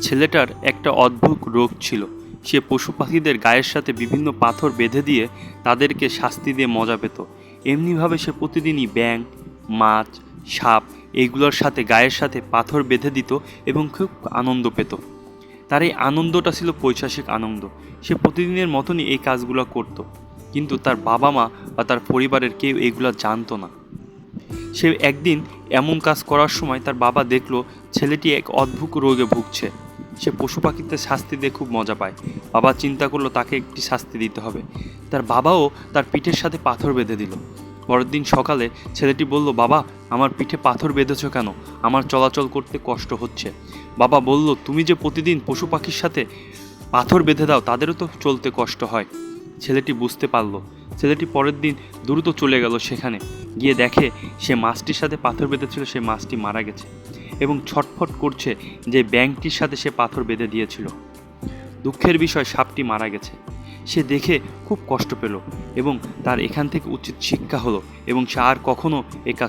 ছেলেটার একটা অদ্ভুত রোগ ছিল। সে পশু পাখিদের গায়ের সাথে বিভিন্ন পাথর বেঁধে দিয়ে তাদেরকে শাস্তি দিয়ে মজা পেত। এমনিভাবে সে প্রতিদিনই ব্যাঙ, মাছ, সাপ এইগুলোর সাথে গায়ের সাথে পাথর বেঁধে দিত এবং খুব আনন্দ পেত। তার এই আনন্দটা ছিল পৈশাসিক আনন্দ। সে প্রতিদিনের মতনই এই কাজগুলো করত, কিন্তু তার বাবা মা বা তার পরিবারের কেউ এগুলো জানতো না। সে একদিন এমন কাজ করার সময় তার বাবা দেখলো ছেলেটি এক অদ্ভুত রোগে ভুগছে। সে পশু পাখিতে শাস্তি দিয়ে খুব মজা পায়। বাবা চিন্তা করলো তাকে একটি শাস্তি দিতে হবে। তার বাবাও তার পিঠের সাথে পাথর বেঁধে দিল। পরের দিন সকালে ছেলেটি বলল, বাবা, আমার পিঠে পাথর বেঁধেছো কেন? আমার চলাচল করতে কষ্ট হচ্ছে। বাবা বলল, তুমি যে প্রতিদিন পশু পাখির সাথে পাথর বেঁধে দাও, তাদেরও তো চলতে কষ্ট হয়। ছেলেটি বুঝতে পারল। ছেলেটি পরের দিন দ্রুত চলে গেল সেখানে। গিয়ে দেখে সে মাছটির সাথে পাথর বেঁধেছিল, সেই মাছটি মারা গেছে এবং ছটফট করছে যে ব্যাঙটির সাথে সে পাথর বেঁধে দিয়েছিল। দুঃখের বিষয়, সাপটি মারা গেছে। সে দেখে খুব কষ্ট পেল এবং তার এখান থেকে উচিত শিক্ষা হলো এবং সে আর কখনো এ কাজ